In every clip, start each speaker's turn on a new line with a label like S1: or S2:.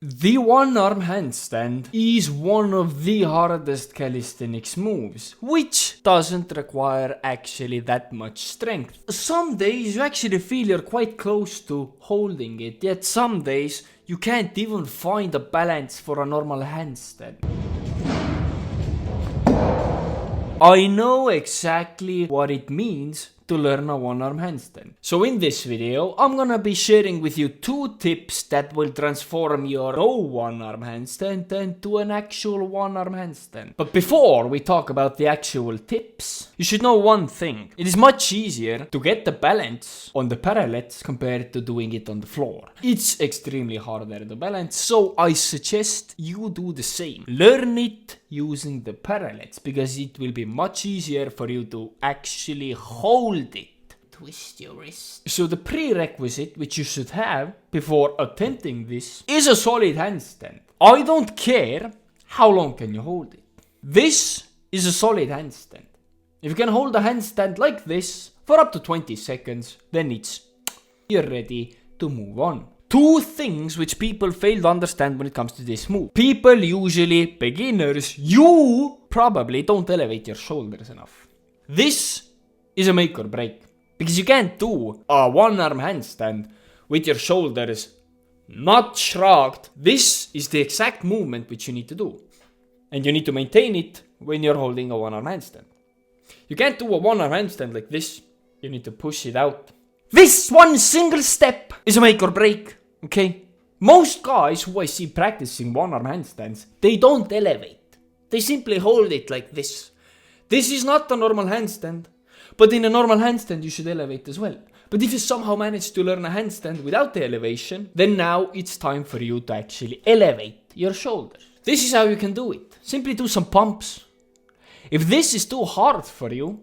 S1: The one-arm handstand is one of the hardest calisthenics moves, which doesn't require actually that much strength. Some days you actually feel you're quite close to holding it, yet some days you can't even find a balance for a normal handstand. I know exactly what it means to learn a one-arm handstand. So in this video, I'm gonna be sharing with you 2 tips that will transform your no one-arm handstand into an actual one-arm handstand. But before we talk about the actual tips, you should know one thing. It is much easier to get the balance on the parallels compared to doing it on the floor. It's extremely harder to balance, so I suggest you do the same. Learn it using the parallels because it will be much easier for you to actually hold it. Twist your wrist. So the prerequisite which you should have before attempting this is a solid handstand. I don't care how long can you hold it. This is a solid handstand. If you can hold a handstand like this for up to 20 seconds, then you're ready to move on. 2 things which people fail to understand when it comes to this move. People, usually beginners, you probably don't elevate your shoulders enough. This is a make or break. Because you can't do a one-arm handstand with your shoulders not shrugged. This is the exact movement which you need to do. And you need to maintain it when you're holding a one-arm handstand. You can't do a one-arm handstand like this. You need to push it out. This one single step is a make or break, okay? Most guys who I see practicing one-arm handstands, they don't elevate. They simply hold it like this. This is not a normal handstand, but in a normal handstand you should elevate as well. But if you somehow manage to learn a handstand without the elevation, then now it's time for you to actually elevate your shoulders. This is how you can do it. Simply do some pumps. If this is too hard for you,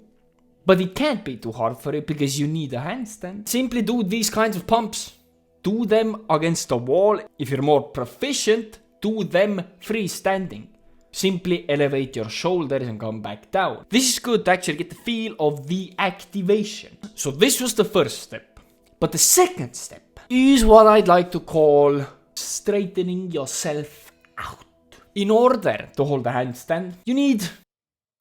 S1: but it can't be too hard for you because you need a handstand, simply do these kinds of pumps. Do them against the wall. If you're more proficient, do them freestanding. Simply elevate your shoulders and come back down. This is good to actually get the feel of the activation. So this was the first step. But the second step is what I'd like to call straightening yourself out. In order to hold a handstand, you need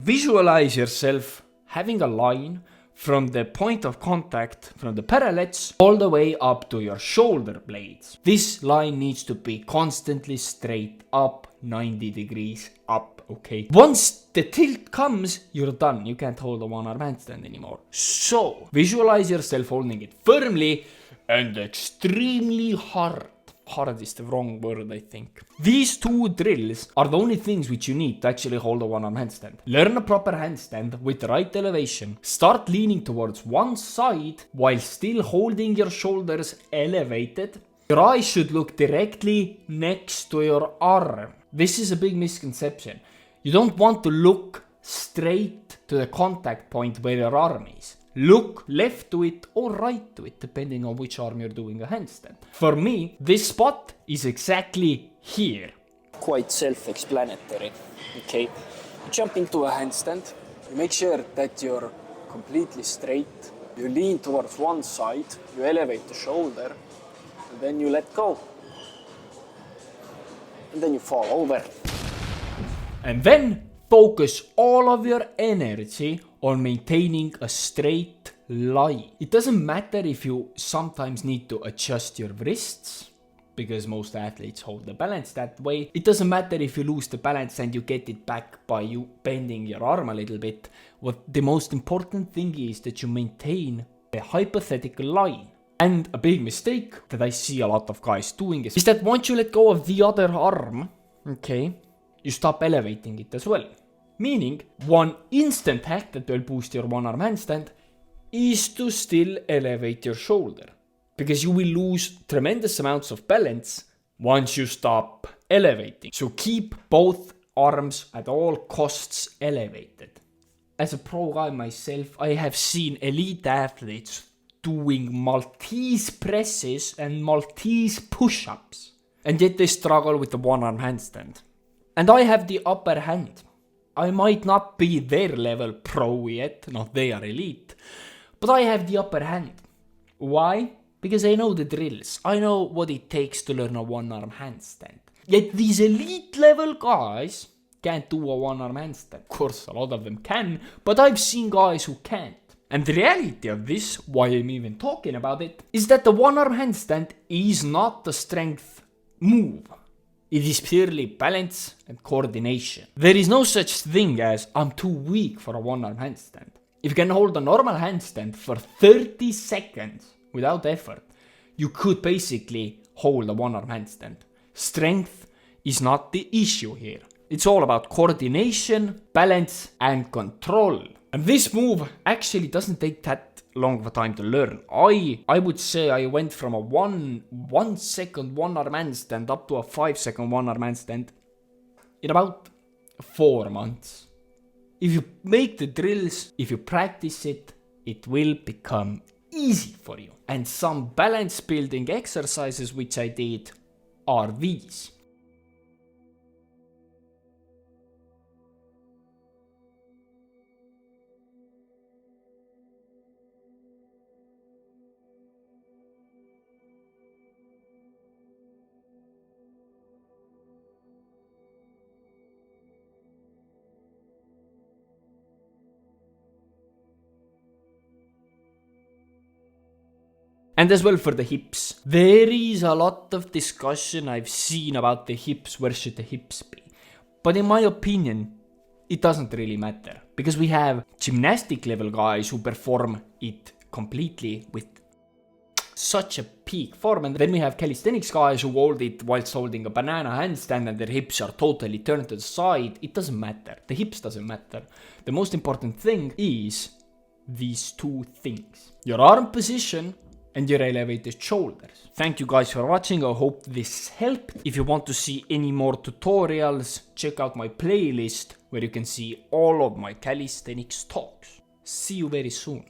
S1: visualize yourself having a line from the point of contact from the parallels all the way up to your shoulder blades. This line needs to be constantly straight up, 90 degrees up, okay? Once the tilt comes, you're done. You can't hold a one-arm handstand anymore. So, visualize yourself holding it firmly and extremely hard. Hard is the wrong word, I think. These 2 drills are the only things which you need to actually hold a one-arm handstand. Learn a proper handstand with the right elevation. Start leaning towards one side while still holding your shoulders elevated. Your eyes should look directly next to your arm. This is a big misconception. You don't want to look straight to the contact point where your arm is. Look left to it or right to it, depending on which arm you're doing a handstand. For me, this spot is exactly here.
S2: Quite self-explanatory, okay? You jump into a handstand, you make sure that you're completely straight, you lean towards one side, you elevate the shoulder, and then you let go. And then you fall over.
S1: And then focus all of your energy on maintaining a straight line. It doesn't matter if you sometimes need to adjust your wrists, because most athletes hold the balance that way. It doesn't matter if you lose the balance and you get it back by you bending your arm a little bit. What the most important thing is that you maintain a hypothetical line. And a big mistake that I see a lot of guys doing is that once you let go of the other arm, okay, you stop elevating it as well. Meaning, one instant hack that will boost your one-arm handstand is to still elevate your shoulder. Because you will lose tremendous amounts of balance once you stop elevating. So keep both arms at all costs elevated. As a pro guy myself, I have seen elite athletes doing Maltese presses and Maltese push-ups. And yet they struggle with the one-arm handstand. And I have the upper hand. I might not be their level pro yet, not they are elite, but I have the upper hand. Why? Because I know the drills. I know what it takes to learn a one-arm handstand. Yet these elite level guys can't do a one-arm handstand. Of course, a lot of them can, but I've seen guys who can't. And the reality of this, why I'm even talking about it, is that the one-arm handstand is not a strength move. It is purely balance and coordination. There is no such thing as I'm too weak for a one-arm handstand. If you can hold a normal handstand for 30 seconds without effort, you could basically hold a one-arm handstand. Strength is not the issue here. It's all about coordination, balance, and control. And this move actually doesn't take that long of a time to learn. I would say I went from a 1 second one-arm handstand up to a 5 second one-arm handstand in about 4 months. If you make the drills, if you practice it, it will become easy for you. And some balance building exercises which I did are these. And as well for the hips. There is a lot of discussion I've seen about the hips, where should the hips be. But in my opinion, it doesn't really matter. Because we have gymnastic level guys who perform it completely with such a peak form. And then we have calisthenics guys who hold it whilst holding a banana handstand and their hips are totally turned to the side. It doesn't matter. The hips doesn't matter. The most important thing is these two things. Your arm position and your elevated shoulders. Thank you guys for watching. I hope this helped. If you want to see any more tutorials, check out my playlist where you can see all of my calisthenics talks. See you very soon.